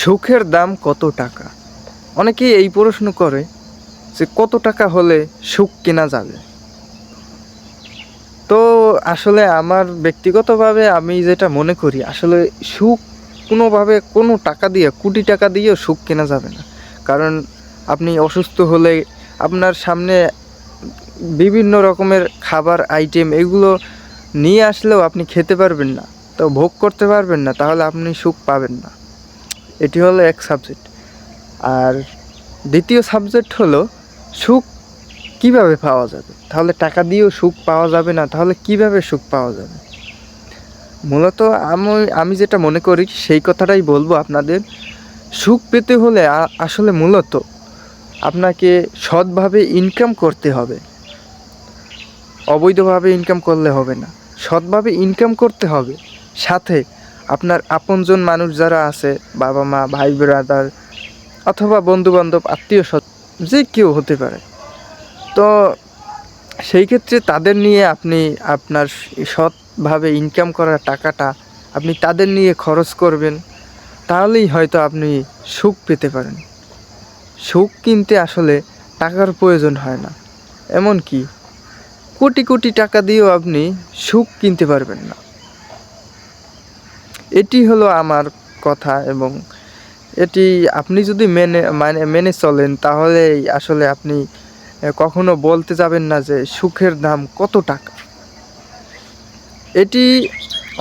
সুখের দাম কত টাকা? অনেকেই এই প্রশ্ন করে যে কত টাকা হলে সুখ কেনা যাবে? তো আসলে আমার ব্যক্তিগতভাবে আমি যেটা মনে করি, আসলে সুখ কোনোভাবে কোনো টাকা দিয়ে, কোটি টাকা দিয়েও সুখ কেনা যাবে না। কারণ আপনি অসুস্থ হলে আপনার সামনে বিভিন্ন রকমের খাবার আইটেম এগুলো নিয়ে আসলেও আপনি খেতে পারবেন না, তো ভোগ করতে পারবেন না, তাহলে আপনি সুখ পাবেন না। এটি হলো এক সাবজেক্ট। আর দ্বিতীয় সাবজেক্ট হলো সুখ কিভাবে পাওয়া যাবে? তাহলে টাকা দিয়েও সুখ পাওয়া যাবে না, তাহলে কিভাবে সুখ পাওয়া যাবে? মূলত আমি যেটা মনে করি সেই কথাটাই বলবো আপনাদের। সুখ পেতে হলে আসলে মূলত আপনাকে সৎভাবে ইনকাম করতে হবে, অবৈধভাবে ইনকাম করলে হবে না। সৎভাবে ইনকাম করতে হবে, সাথে আপনার আপনজন মানুষ যারা আছে, বাবা মা, ভাই ব্রাদার, অথবা বন্ধুবান্ধব, আত্মীয় স্বজন, যে কেউ হতে পারে। তো সেই ক্ষেত্রে তাদের নিয়ে আপনি আপনার সৎভাবে ইনকাম করা টাকাটা আপনি তাদের নিয়ে খরচ করবেন, তাহলেই হয়তো আপনি সুখ পেতে পারেন। সুখ কিনতে আসলে টাকার প্রয়োজন হয় না, এমনকি কোটি কোটি টাকা দিয়েও আপনি সুখ কিনতে পারবেন না। এটি হলো আমার কথা, এবং এটি আপনি যদি মেনে চলেন, তাহলে আসলে আপনি কখনো বলতে যাবেন না যে সুখের দাম কত টাকা। এটি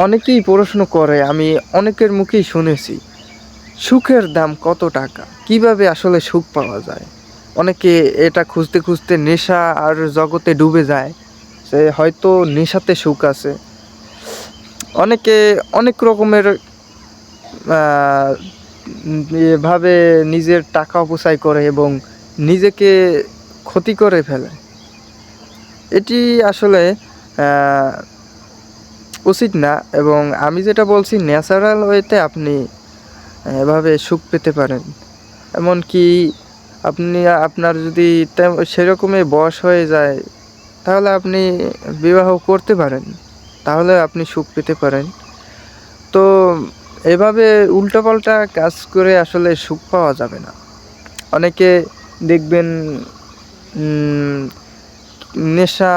অনেকেই প্রশ্ন করে, আমি অনেকের মুখেই শুনেছি, সুখের দাম কত টাকা, কিভাবে আসলে সুখ পাওয়া যায়। অনেকে এটা খুঁজতে খুঁজতে নেশা আর জগতে ডুবে যায়, সে হয়তো নেশাতে সুখ আছে। অনেকে অনেক রকমের এভাবে নিজের টাকা অপচয় করে এবং নিজেকে ক্ষতি করে ফেলে। এটি আসলে উচিত না, এবং আমি যেটা বলছি ন্যাচারাল ওয়েতে আপনি এভাবে সুখ পেতে পারেন। এমনকি আপনি আপনার যদি সেরকমই বয়স হয়ে যায়, তাহলে আপনি বিবাহ করতে পারেন, তাহলে আপনি সুখ পেতে পারেন। তো এভাবে উল্টাপাল্টা কাজ করে আসলে সুখ পাওয়া যাবে না। অনেকে দেখবেন নেশা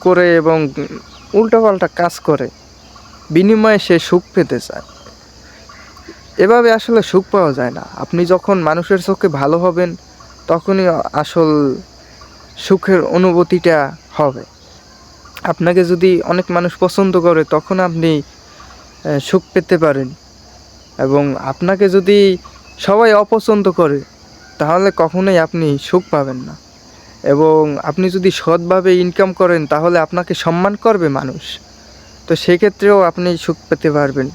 করে এবং উল্টাপাল্টা কাজ করে, বিনিময়ে সে সুখ পেতে চায়। এভাবে আসলে সুখ পাওয়া যায় না। আপনি যখন মানুষের চোখে ভালো হবেন, তখনই আসল সুখের অনুভূতিটা হবে। আপনাকে যদি অনেক মানুষ পছন্দ করে, তখন আপনি সুখ পেতে পারেন। এবং আপনাকে যদি সবাই অপছন্দ করে, তাহলে কখনোই আপনি সুখ পাবেন না। এবং আপনি যদি সৎভাবে ইনকাম করেন, তাহলে আপনাকে সম্মান করবে মানুষ, তো সেক্ষেত্রেও আপনি সুখ পেতে পারবেন।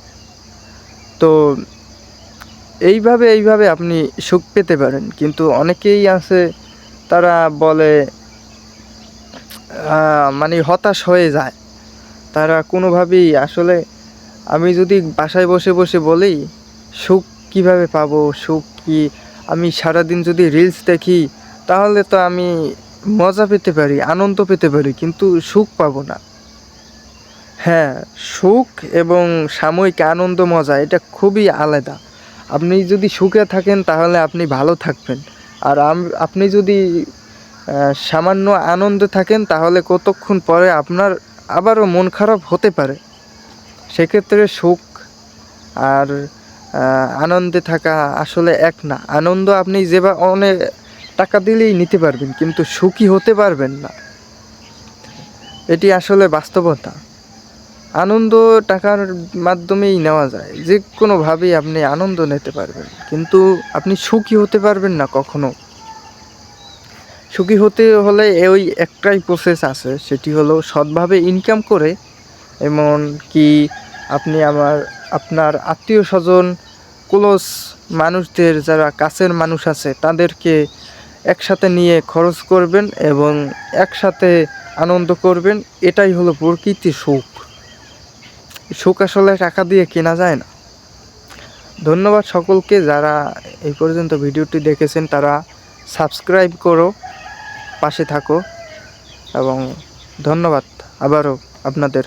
তো এইভাবে আপনি সুখ পেতে পারেন। কিন্তু অনেকেই আছে, তারা বলে মানে হতাশ হয়ে যায়। তারা কোনোভাবেই আসলে, আমি যদি বাসায় বসে বসে বলি সুখ কিভাবে পাবো, সুখ কি, আমি সারাদিন যদি রিলস দেখি, তাহলে তো আমি মজা পেতে পারি, আনন্দ পেতে পারি, কিন্তু সুখ পাবো না। হ্যাঁ, সুখ এবং সাময়িক আনন্দ, মজা, এটা খুবই আলাদা। আপনি যদি সুখে থাকেন, তাহলে আপনি ভালো থাকবেন। আর আপনি যদি সামান্য আনন্দে থাকেন, তাহলে কতক্ষণ পরে আপনার আবারও মন খারাপ হতে পারে। সেক্ষেত্রে সুখ আর আনন্দে থাকা আসলে এক না। আনন্দ আপনি যেভাবে অনেক টাকা দিলেই নিতে পারবেন, কিন্তু সুখী হতে পারবেন না। এটি আসলে বাস্তবতা। আনন্দ টাকার মাধ্যমেই নেওয়া যায়, যে কোনোভাবেই আপনি আনন্দ নিতে পারবেন, কিন্তু আপনি সুখী হতে পারবেন না কখনো। সুখী হতে হলে ওই একটাই প্রসেস আছে, সেটি হলো সৎভাবে ইনকাম করে, এমন কি আপনি আপনার আত্মীয় স্বজন, ক্লোজ মানুষদের, যারা কাছের মানুষ আছে, তাদেরকে একসাথে নিয়ে খরচ করবেন এবং একসাথে আনন্দ করবেন। এটাই হলো প্রকৃতি সুখ। সুখ আসলে টাকা দিয়ে কেনা যায় না। ধন্যবাদ সকলকে, যারা এই পর্যন্ত ভিডিওটি দেখেছেন। তারা সাবস্ক্রাইব করো, পাশে থাকো, এবং ধন্যবাদ আবারও আপনাদের।